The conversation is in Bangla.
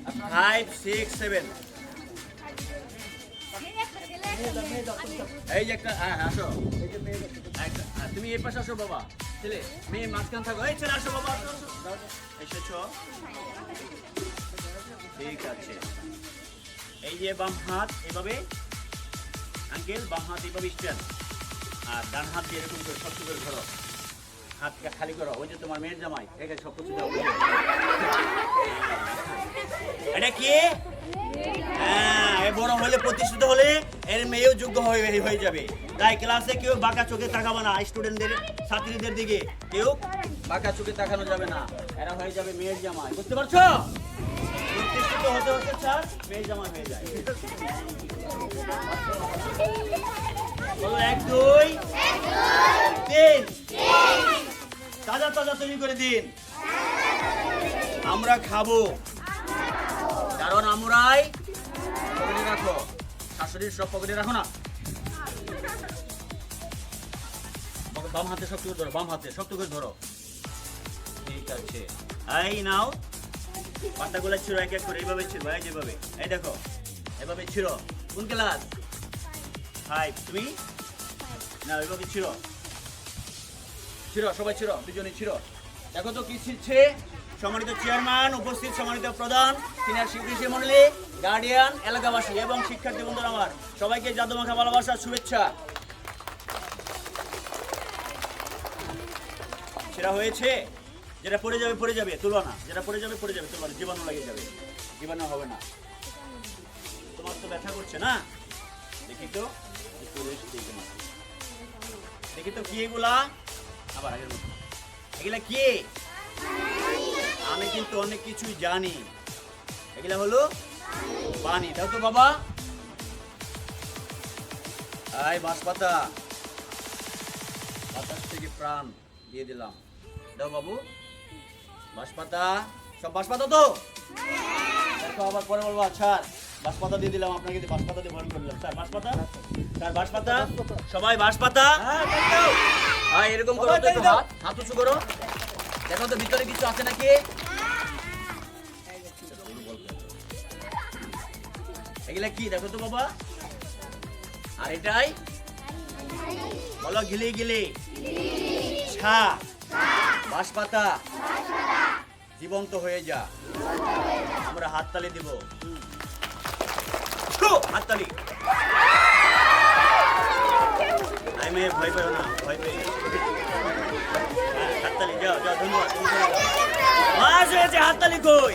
5, 6, 7 এই যে একটা আসো তুমি এই পাশে আসো বাবা ছেলে মেয়ে মাঝখান থাকো এই ছেলে আসো বাবা এসেছো ঠিক আছে এই যে বাম হাত এভাবে আঙ্কেল বাম হাত এভাবে স্ট্যান্ড আর ডান হাত দিয়ে এরকম করে শক্ত করে ধরো হাতটা খালি করো ওই যে তোমার মেয়ের জামাই এখানে সব কিছু দাও এটা কি হ্যাঁ বড় হলে প্রতিষ্ঠিত হলে এর মেয়েও যোগ্য হয়ে যাবে তাই ক্লাসে কেউ বাঁকা চোখে তাকাবে না স্টুডেন্টদের ছাত্রীদের দিকে কেউ বাঁকা চোখে তাকানো যাবে না এরা হয়ে যাবে মেয়ের জামাই বুঝতে পারছো প্রতিষ্ঠিত হতে হতে স্যার মেয়ের জামাই হয়ে যায় বলো 1 2 3 তাজা তাজা তৈরি করে দিন আমরা খাবো কারণ আমরাই পকেটে রাখো শাশুড়ির সব পকেটে রাখো না বাম হাতে শক্ত করে ধরো বাম হাতে শক্ত করে ধরো ঠিক আছে এই নাও পাতাগুলো ছিল এক এক করে এইভাবে ছিল এই যেভাবে এই দেখো এভাবে ছিল কোন ক্লাস 5 তুমি না এইভাবে ছিল সবাই ছিল দুজনে ছিল দেখো তো কি ছিলছে সম্মানিত চেয়ারম্যান উপস্থিত সম্মানিত প্রধান সিনিয়র শিক্ষার্থী মণ্ডলী গার্ডিয়ান এলাকাবাসী এবং শিক্ষার্থী বন্ধুরা আমার সবাইকে জাদুমাখা ভালোবাসা শুভেচ্ছা সেটা হয়েছে যেটা পড়ে যাবে তুলবা না যেটা পড়ে যাবে তুলবা না জীবাণু লেগে যাবে জীবাণু হবে না তোমার তো ব্যথা করছে না দেখি তো কি এগুলা আবার আগের মতো এগুলা কি আমি কিন্তু অনেক কিছুই জানি এগুলা হলো পানি দাও তো বাবা বাঁশপাতা বাতাস থেকে প্রাণ দিয়ে দিলাম দাও বাবু বাঁশপাতা সব বাঁশপাতা তো দেখো আবার পরে বলবো আচ্ছা বাঁশপাতা দিয়ে দিলাম আপনাকে বাঁশপাতা দিয়ে ভরণ করে দিলাম স্যার বাঁশপাতা সবাই বাঁশপাতা হ্যাঁ এরকম করো তো একটু হাত উঁচু করো দেখো তো ভিতরে কিছু আছে নাকি এগুলা কি দেখো তো বাবা আর এটাই বলো গিলি ছা বাঁশপাতা জীবন্ত হয়ে যা আমরা হাততালি দিব হাততালি মেয়ে ভয় পেও না ভয় পেয়ে হাততালি যাও ধন্যবাদ হাততালি কই